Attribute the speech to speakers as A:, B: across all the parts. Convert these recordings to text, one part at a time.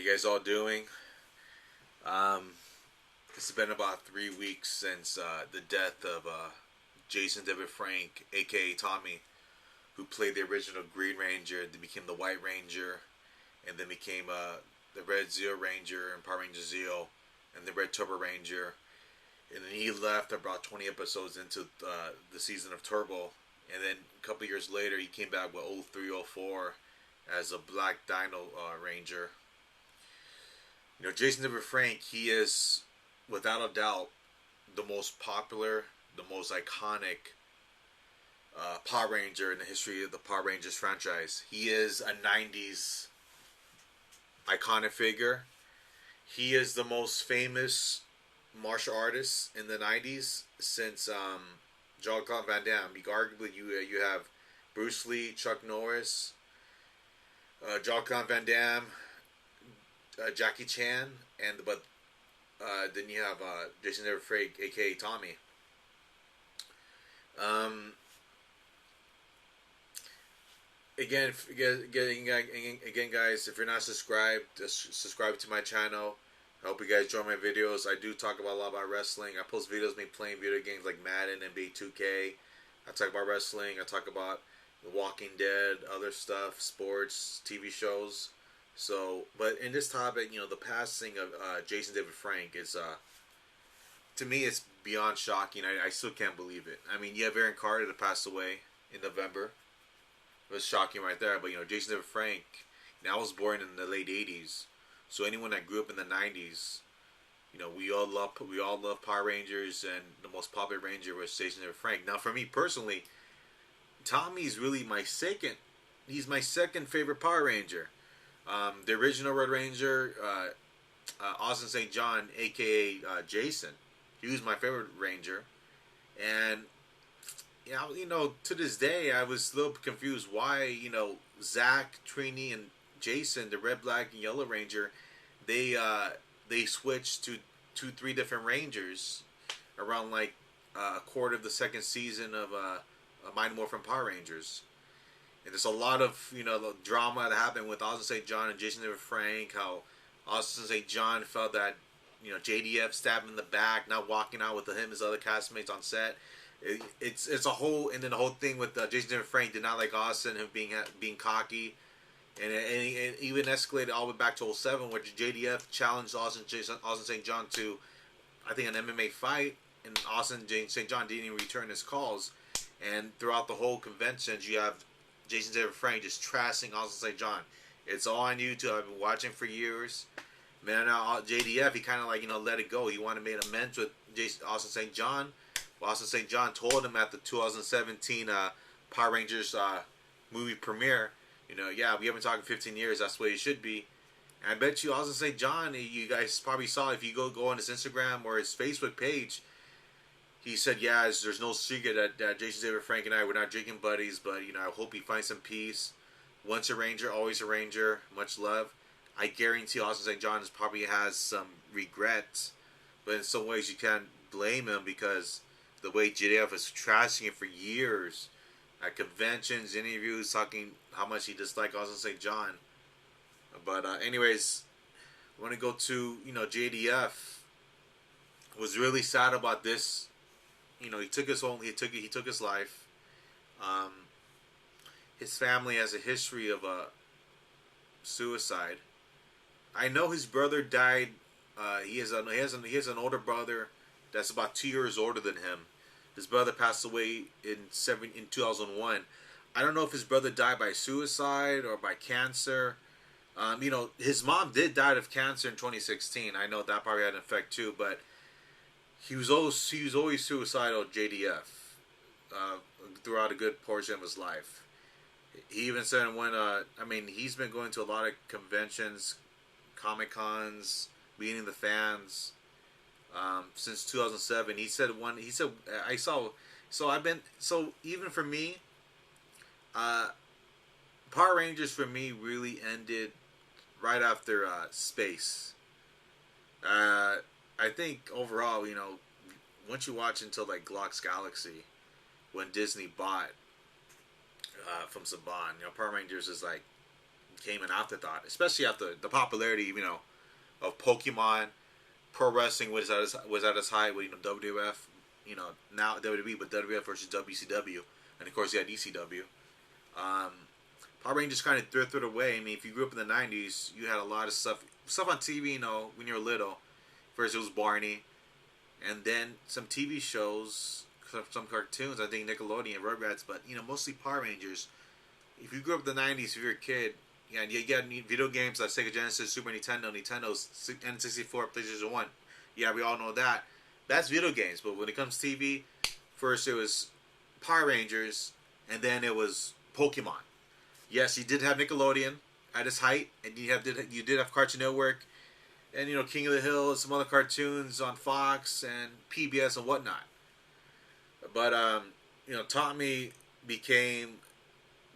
A: You guys all doing? Um, it's been about 3 weeks since the death of Jason David Frank, aka Tammie, who played the original Green Ranger, then became the White Ranger, and then became the Red Zeo Ranger and Power Ranger Zeo, and the Red Turbo Ranger. And then he left about 20 episodes into the season of Turbo, and then a couple years later he came back with 0304 as a Black Dino Ranger. Jason David Frank, he is, without a doubt, the most popular, the most iconic Power Ranger in the history of the Power Rangers franchise. He is a 90s iconic figure. He is the most famous martial artist in the 90s since Jean-Claude Van Damme. Arguably, you have Bruce Lee, Chuck Norris, Jean-Claude Van Damme, Jackie Chan, but then you have Jason David Frank, aka Tammie. Again, guys, if you're not subscribed, subscribe to my channel. I hope you guys enjoy my videos. I do talk about a lot about wrestling. I post videos of me playing video games like Madden, NBA 2K. I talk about wrestling. I talk about The Walking Dead, other stuff, sports, TV shows. So, but in this topic, the passing of Jason David Frank is, to me, it's beyond shocking. I still can't believe it. I mean, you have Aaron Carter that passed away in November. It was shocking right there. But, Jason David Frank, I was born in the late 80s. So anyone that grew up in the 90s, we all love Power Rangers, and the most popular Ranger was Jason David Frank. Now, for me personally, Tammie is really he's my second favorite Power Ranger. The original Red Ranger, Austin St. John, aka Jason, he was my favorite Ranger, and to this day I was a little confused why Zach, Trini, and Jason, the Red, Black, and Yellow Ranger, they switched to 3 different Rangers around like a quarter of the second season of Mighty Morphin Power Rangers. And there's a lot of, the drama that happened with Austin St. John and Jason David Frank, how Austin St. John felt that, JDF stabbed him in the back, not walking out with him and his other castmates on set. It's a whole, and then the whole thing with Jason David Frank did not like Austin, him being cocky. And it even escalated all the way back to 07, where JDF challenged Austin St. John to, I think, an MMA fight, and Austin St. John didn't even return his calls. And throughout the whole conventions, you have Jason David Frank just trashing Austin St. John. It's all on YouTube. I've been watching for years. Man, now JDF, he kind of let it go. He wanted to make amends with Austin St. John. Well, Austin St. John told him at the 2017 Power Rangers movie premiere, yeah, we haven't talked 15 years. That's the way it should be. And I bet you Austin St. John, you guys probably saw, if you go on his Instagram or his Facebook page, he said, yeah, there's no secret that Jason David Frank and I were not drinking buddies, but, I hope he finds some peace. Once a Ranger, always a Ranger. Much love. I guarantee Austin St. John probably has some regrets, but in some ways you can't blame him, because the way JDF was trashing him for years at conventions, interviews, talking how much he disliked Austin St. John. But anyways, I want to go to, JDF was really sad about this. He took his own. He took his life. His family has a history of suicide. I know his brother died. He has an older brother that's about 2 years older than him. His brother passed away in 2001. I don't know if his brother died by suicide or by cancer. His mom did die of cancer in 2016. I know that probably had an effect too, but he was always suicidal, JDF, throughout a good portion of his life. He even said when he's been going to a lot of conventions, Comic Cons, meeting the fans, since 2007. He said even for me, Power Rangers for me really ended right after Space. I think overall, once you watch until like Glock's Galaxy, when Disney bought from Saban, Power Rangers is like became an afterthought, especially after the popularity, of Pokemon. Pro wrestling was at its height with WWF, now WWE, but WWF versus WCW, and of course you had ECW. Um, Power Rangers kind of drifted away. I mean, if you grew up in the '90s, you had a lot of stuff on TV. When you were little. First it was Barney, and then some TV shows, some cartoons. I think Nickelodeon, Rugrats, but mostly Power Rangers. If you grew up in the '90s, if you're a kid, yeah, you got video games like Sega Genesis, Super Nintendo, Nintendo's N64, PlayStation 1. Yeah, we all know that. That's video games. But when it comes to TV, first it was Power Rangers, and then it was Pokemon. Yes, you did have Nickelodeon at its height, and you did have Cartoon Network, and King of the Hill, and some other cartoons on Fox and PBS and whatnot. But Tammie became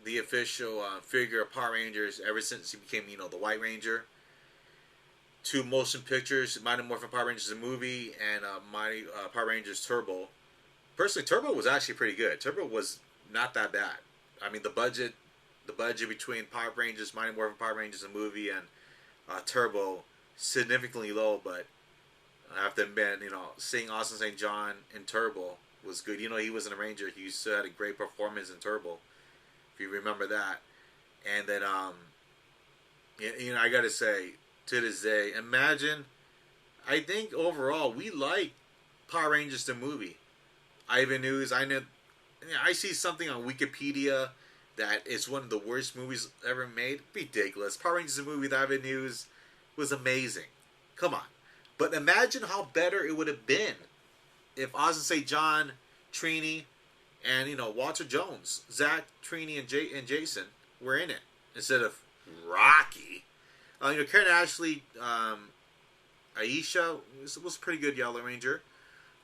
A: the official figure of Power Rangers ever since he became, the White Ranger. 2 motion pictures, Mighty Morphin Power Rangers the movie and Mighty Power Rangers Turbo. Personally, Turbo was actually pretty good. Turbo was not that bad. I mean, the budget between Power Rangers, Mighty Morphin Power Rangers the movie and Turbo significantly low, but I have to admit, seeing Austin St. John in Turbo was good. He wasn't a Ranger. He still had a great performance in Turbo, if you remember that. And then, I gotta say, to this day, I think overall, we like Power Rangers the movie. Ivan News, I see something on Wikipedia that it's one of the worst movies ever made. Ridiculous. Power Rangers the movie with Ivan News was amazing. Come on. But imagine how better it would have been if Austin St. John, Trini, and Walter Jones, Zach, Trini, and Jason were in it instead of Rocky. Karen Ashley, Aisha was a pretty good Yellow Ranger.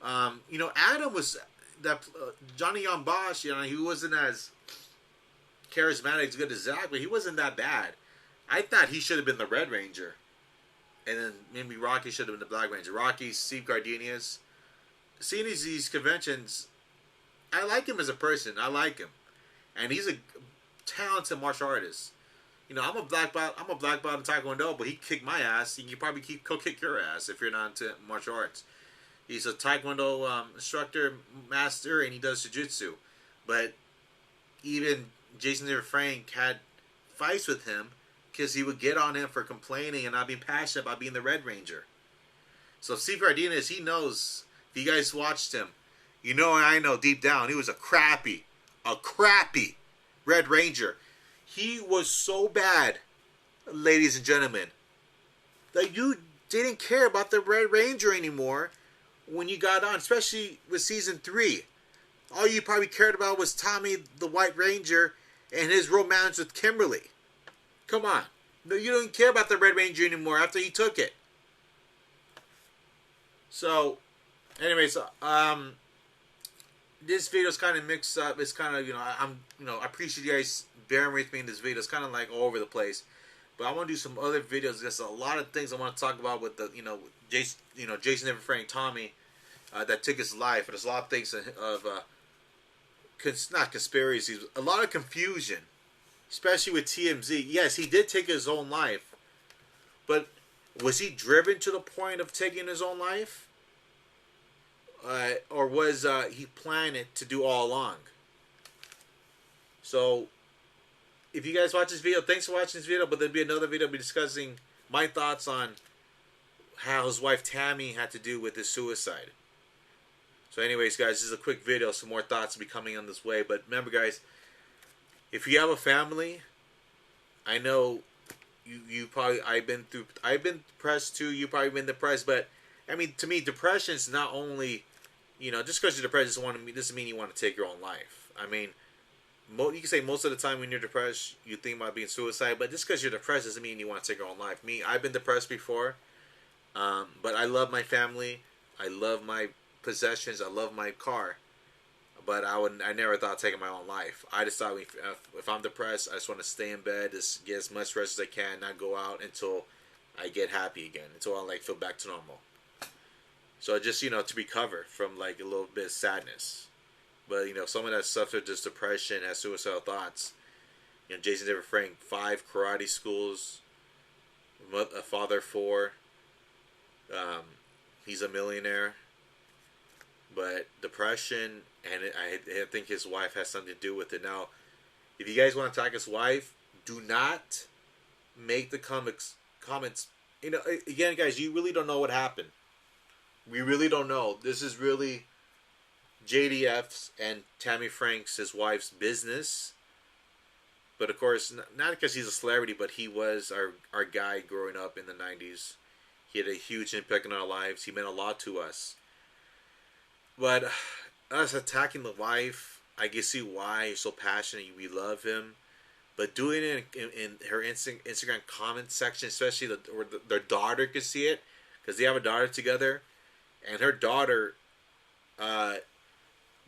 A: Adam was that Johnny Young Bosch. He wasn't as charismatic as good as Zach, but he wasn't that bad. I thought he should have been the Red Ranger, and then maybe Rocky should have been the Black Ranger. Rocky, Steve Gardenias. Seeing these conventions, I like him as a person. I like him, and he's a talented martial artist. I'm a black belt in Taekwondo, but he kicked my ass. He can probably kick your ass if you're not into martial arts. He's a Taekwondo instructor, master, and he does jiu-jitsu. But even Jason Frank had fights with him because he would get on him for complaining and not being passionate about being the Red Ranger. So Steve Cardenas, he knows. If you guys watched him, I know deep down he was a crappy Red Ranger. He was so bad, ladies and gentlemen, that you didn't care about the Red Ranger anymore when you got on, especially with season 3. All you probably cared about was Tammie the White Ranger and his romance with Kimberly. Come on. No, you don't care about the Red Ranger anymore after he took it. So, anyways, this video is kind of mixed up. It's kind of, I appreciate you guys bearing with me in this video. It's kind of like all over the place. But I want to do some other videos. There's a lot of things I want to talk about with the, Jason Never Frank Tammie that took his life. And there's a lot of things of, not conspiracies, a lot of confusion, especially with TMZ. Yes, he did take his own life. But was he driven to the point of taking his own life? Or was he planning to do all along? So, if you guys watch this video, thanks for watching this video. But there'll be another video. I'll be discussing my thoughts on how his wife Tammie had to do with his suicide. So anyways, guys, this is a quick video. Some more thoughts will be coming on this way. But remember, guys, if you have a family, I know you probably, I've been depressed too. You've probably been depressed. But, I mean, to me, depression is not only, just because you're depressed doesn't mean you want to take your own life. I mean, you can say most of the time when you're depressed, you think about being suicide. But just because you're depressed doesn't mean you want to take your own life. I've been depressed before. But I love my family. I love my possessions. I love my car. But I never thought of taking my own life. I just thought if I'm depressed, I just want to stay in bed, just get as much rest as I can, not go out until I get happy again, until I feel back to normal. So just to recover from a little bit of sadness. But someone that suffered this depression, has suicidal thoughts, Jason David Frank, 5 karate schools, a father 4. Um, he's a millionaire, but depression, and I think his wife has something to do with it. Now, if you guys want to attack his wife, do not make the comments. Again, guys, you really don't know what happened. We really don't know. This is really JDF's and Tammie Frank's, his wife's, business. But of course, not because he's a celebrity, but he was our guy growing up in the 90s. He had a huge impact on our lives. He meant a lot to us. But us attacking the wife, I can see why he's so passionate. We love him. But doing it in her Instagram comment section, especially where their daughter could see it, because they have a daughter together. And her daughter,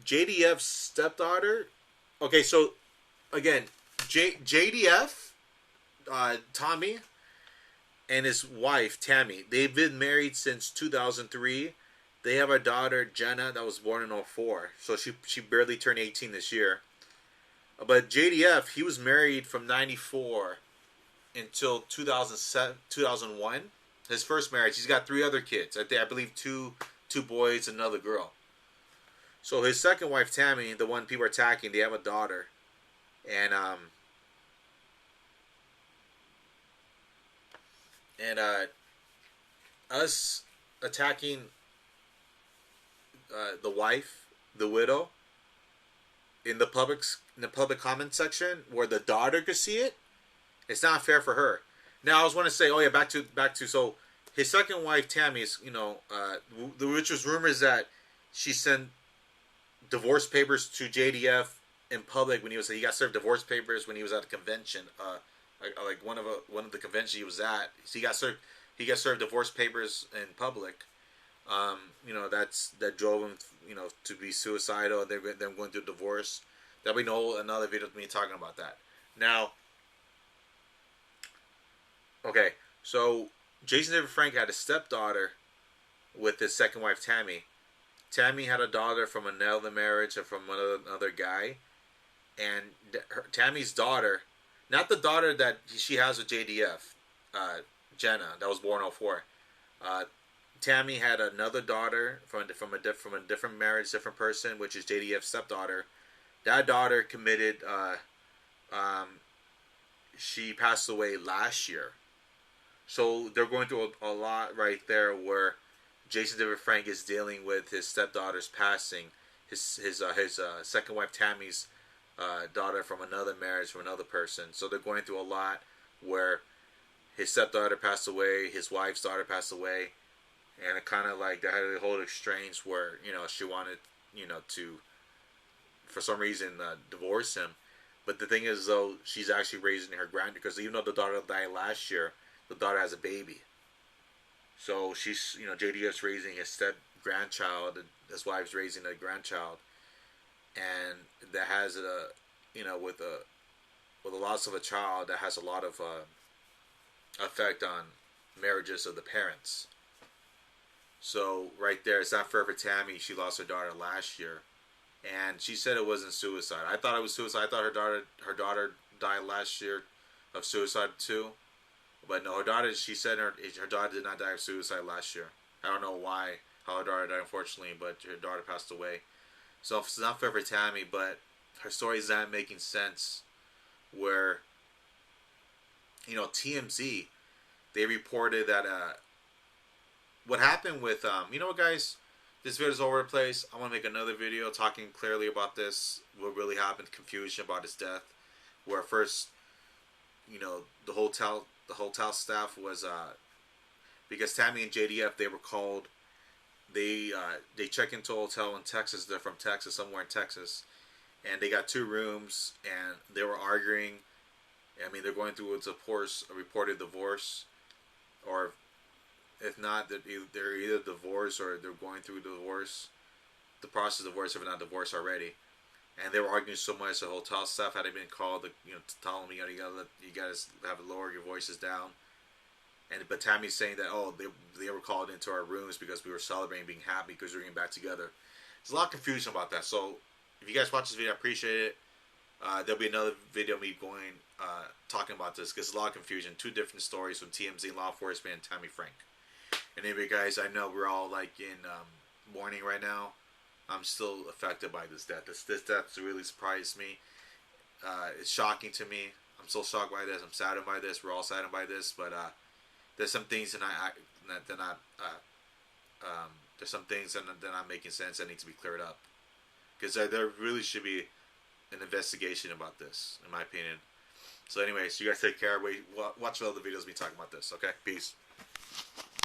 A: JDF's stepdaughter. Okay, so again, JDF, Tammie, and his wife Tammie, they've been married since 2003. They have a daughter, Jenna, that was born in 2004. So she barely turned 18 this year. But JDF, he was married from 94 until 2001. His first marriage. He's got 3 other kids. I believe two boys, another girl. So his second wife, Tammie, the one people are attacking, they have a daughter. And us attacking the wife, the widow, in the public comment section where the daughter could see it, it's not fair for her. Now I was want to say, oh yeah, back to so his second wife Tammie is, which was rumors that she sent divorce papers to JDF in public when he got served divorce papers when he was at a convention, like one of the conventions he was at. So he got served divorce papers in public. That drove him, to be suicidal. And they're going through divorce. There'll be another video of me talking about that. Now, okay, so Jason David Frank had a stepdaughter with his second wife Tammie. Tammie had a daughter from another marriage and from another guy, and Tammie's daughter, not the daughter that she has with JDF, Jenna, that was born in 2004. Tammie had another daughter from a different marriage, different person, which is JDF's stepdaughter. That daughter committed. She passed away last year, so they're going through a lot right there where Jason David Frank is dealing with his stepdaughter's passing. His second wife Tammie's daughter from another marriage from another person. So they're going through a lot where his stepdaughter passed away, his wife's daughter passed away. And it kind of like they had a whole exchange where she wanted to, for some reason, divorce him. But the thing is, though, she's actually raising her granddaughter, because even though the daughter died last year, the daughter has a baby. So she's JDF's raising his step grandchild, and his wife's raising a grandchild, and that has with the loss of a child, that has a lot of effect on marriages of the parents. So right there, it's not fair for Tammie. She lost her daughter last year, and she said it wasn't suicide. I thought it was suicide. I thought her daughter died last year of suicide too, but no, her daughter. She said her daughter did not die of suicide last year. I don't know how her daughter died, unfortunately, but her daughter passed away. So it's not fair for Tammie, but her story is not making sense. Where TMZ, they reported that what happened with what, guys, this video's all over the place. I want to make another video talking clearly about this, what really happened, confusion about his death, where first the hotel staff was because Tammie and JDF, they were called, they check into a hotel in Texas. They're from Texas, somewhere in Texas, and they got 2 rooms, and they were arguing. I mean, they're going through a reported divorce, or if not, they're either divorced or they're going through divorce, the process of divorce, if they're not divorced already. And they were arguing so much, the hotel staff had been called to tell them, you guys have to lower your voices down. But Tammie's saying that, they were called into our rooms because we were celebrating, being happy because we were getting back together. There's a lot of confusion about that. So if you guys watch this video, I appreciate it. There'll be another video of me going talking about this because there's a lot of confusion. Two different stories from TMZ law enforcement and Tammie Frank. And anyway, guys, I know we're all like in mourning right now. I'm still affected by this death. This death really surprised me. It's shocking to me. I'm so shocked by this. I'm saddened by this. We're all saddened by this. But there's some things that they're not. There's some things that are not making sense that need to be cleared up. Because there really should be an investigation about this, in my opinion. So, anyways, you guys take care. Watch all the videos of me talking about this. Okay, peace.